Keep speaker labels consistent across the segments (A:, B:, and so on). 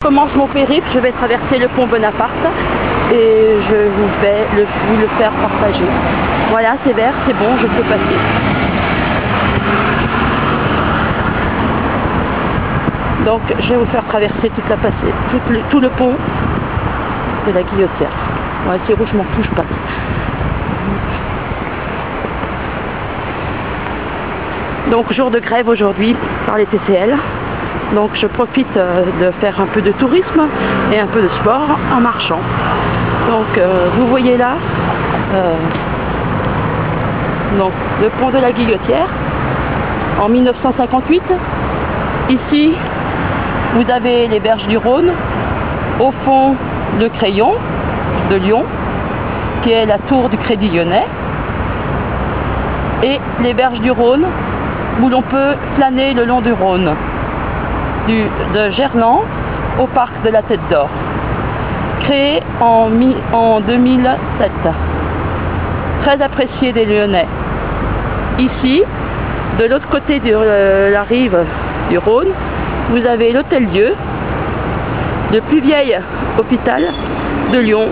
A: Commence mon périple, je vais traverser le pont Bonaparte et je vais vous le faire partager. Voilà, c'est vert, c'est bon, je peux passer. Donc je vais vous faire traverser toute la passée, tout le pont de la Guillotière. Ouais, c'est rouge, je m'en fous, je passe. Donc jour de grève aujourd'hui par les TCL. Donc je profite de faire un peu de tourisme et un peu de sport en marchant. Donc vous voyez là donc, le pont de la Guillotière en 1958. Ici vous avez les berges du Rhône, au fond le Crayon de Lyon qui est la tour du Crédit Lyonnais et les berges du Rhône où l'on peut flâner le long du Rhône. De Gerland au parc de la Tête d'Or, créé en 2007, très apprécié des Lyonnais. Ici, de l'autre côté de la rive du Rhône, vous avez l'Hôtel-Dieu, le plus vieil hôpital de Lyon,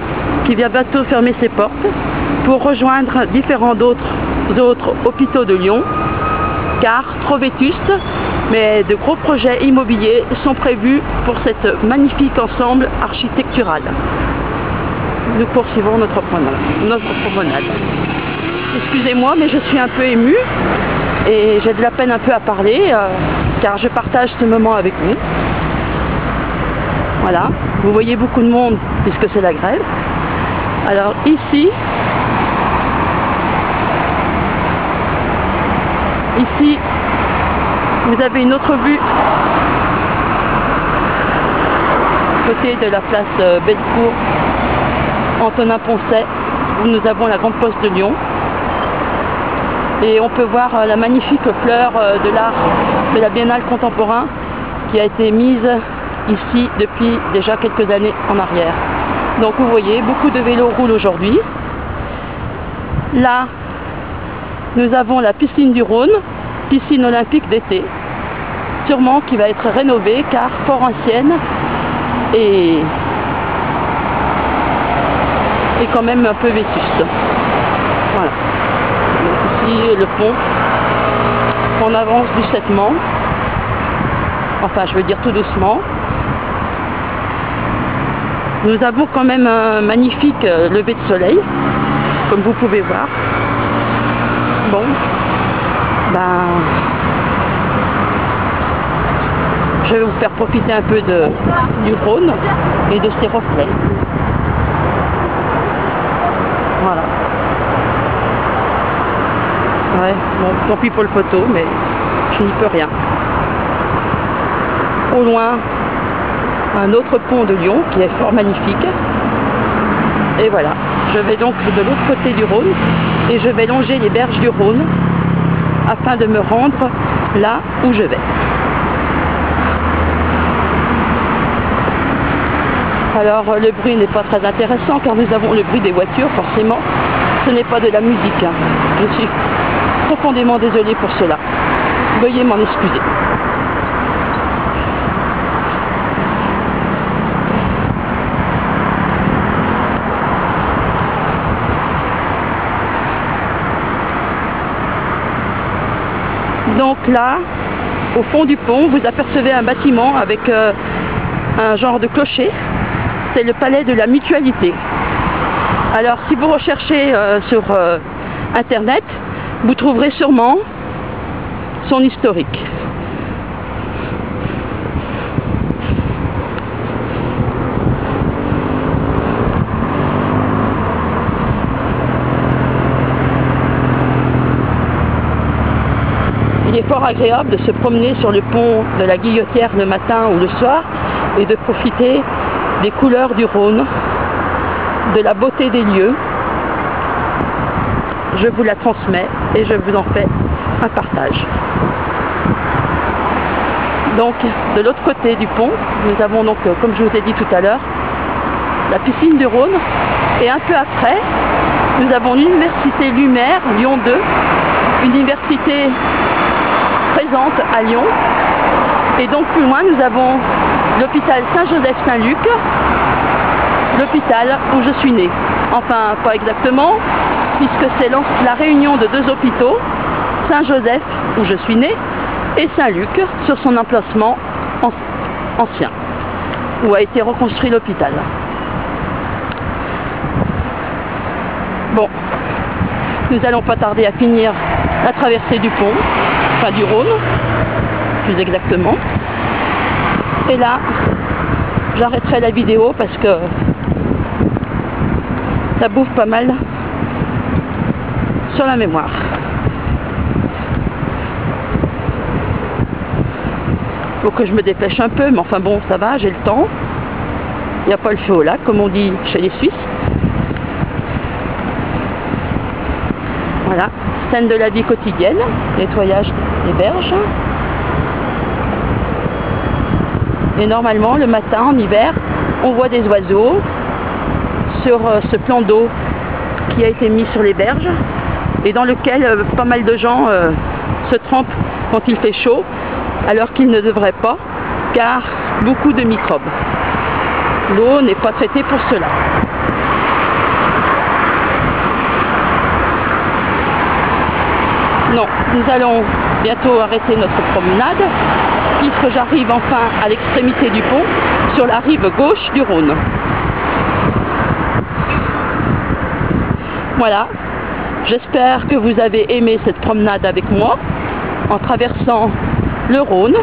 A: qui vient bientôt fermer ses portes pour rejoindre différents autres hôpitaux de Lyon, car trop vétustes, mais de gros projets immobiliers sont prévus pour cette magnifique ensemble architectural. Nous poursuivons notre promenade. Excusez-moi, mais je suis un peu émue et j'ai de la peine un peu à parler car je partage ce moment avec vous. Voilà, vous voyez beaucoup de monde puisque c'est la grève. Alors ici, vous avez une autre vue côté de la place Bellecour, Antonin Poncet, où nous avons la grande poste de Lyon. Et on peut voir la magnifique fleur de l'art de la Biennale contemporain qui a été mise ici depuis déjà quelques années en arrière. Donc vous voyez, beaucoup de vélos roulent aujourd'hui. Là, nous avons la piscine du Rhône, piscine olympique d'été, sûrement qui va être rénovée car fort ancienne et quand même un peu vétuste. Voilà. Donc ici le pont, on avance doucettement, enfin je veux dire tout doucement. Nous avons quand même un magnifique lever de soleil, comme vous pouvez voir. Bon, ben, je vais vous faire profiter un peu du Rhône et de ses reflets. Voilà. Ouais, bon, tant pis pour le photo, mais je n'y peux rien. Au loin, un autre pont de Lyon qui est fort magnifique. Et voilà, je vais donc de l'autre côté du Rhône et je vais longer les berges du Rhône afin de me rendre là où je vais. Alors le bruit n'est pas très intéressant car nous avons le bruit des voitures, forcément. Ce n'est pas de la musique. Hein. Je suis profondément désolée pour cela. Veuillez m'en excuser. Donc là, au fond du pont, vous apercevez un bâtiment avec un genre de clocher. C'est le palais de la Mutualité. Alors si vous recherchez sur internet, vous trouverez sûrement son historique. Il est fort agréable de se promener sur le pont de la Guillotière le matin ou le soir et de profiter des couleurs du Rhône, de la beauté des lieux. Je vous la transmets et je vous en fais un partage. Donc de l'autre côté du pont, nous avons donc, comme je vous ai dit tout à l'heure, la piscine du Rhône et un peu après, nous avons l'université Lumière, Lyon 2, université présente à Lyon. Et donc plus loin, nous avons l'hôpital Saint-Joseph-Saint-Luc, l'hôpital où je suis née. Enfin, pas exactement, puisque c'est la réunion de deux hôpitaux, Saint-Joseph, où je suis née, et Saint-Luc, sur son emplacement ancien, où a été reconstruit l'hôpital. Bon, nous allons pas tarder à finir la traversée du pont, enfin du Rhône, plus exactement. Et là, j'arrêterai la vidéo parce que ça bouffe pas mal sur la mémoire. Faut que je me dépêche un peu, mais enfin bon, ça va, j'ai le temps. Il n'y a pas le feu au lac, comme on dit chez les Suisses. Voilà, scène de la vie quotidienne, nettoyage des berges. Et normalement, le matin, en hiver, on voit des oiseaux sur ce plan d'eau qui a été mis sur les berges et dans lequel pas mal de gens se trempent quand il fait chaud, alors qu'ils ne devraient pas, car beaucoup de microbes. L'eau n'est pas traitée pour cela. Non, nous allons bientôt arrêter notre promenade, puisque j'arrive enfin à l'extrémité du pont, sur la rive gauche du Rhône. Voilà, j'espère que vous avez aimé cette promenade avec moi, en traversant le Rhône,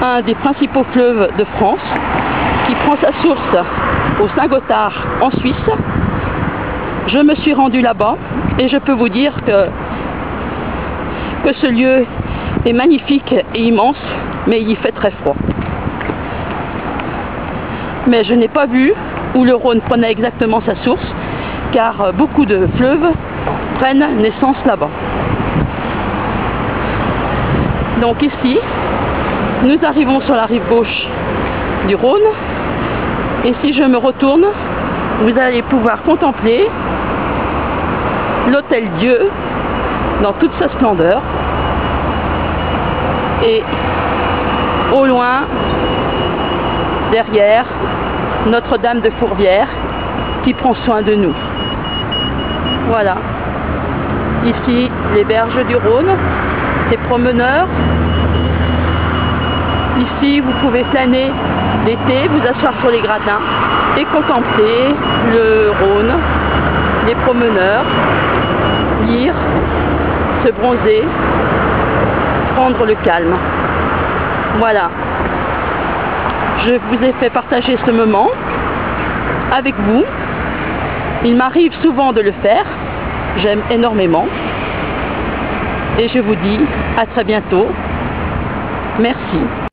A: un des principaux fleuves de France, qui prend sa source au Saint-Gothard en Suisse. Je me suis rendue là-bas et je peux vous dire que ce lieu est magnifique et immense, mais il y fait très froid. Mais je n'ai pas vu où le Rhône prenait exactement sa source, car beaucoup de fleuves prennent naissance là-bas. Donc ici, nous arrivons sur la rive gauche du Rhône, et si je me retourne, vous allez pouvoir contempler l'Hôtel Dieu dans toute sa splendeur, et au loin, derrière, Notre-Dame de Fourvière qui prend soin de nous. Voilà, ici les berges du Rhône, les promeneurs. Ici vous pouvez flâner l'été, vous asseoir sur les gradins et contempler le Rhône, les promeneurs, lire, se bronzer, prendre le calme. Voilà, je vous ai fait partager ce moment avec vous. Il m'arrive souvent de le faire, j'aime énormément, et je vous dis à très bientôt. Merci.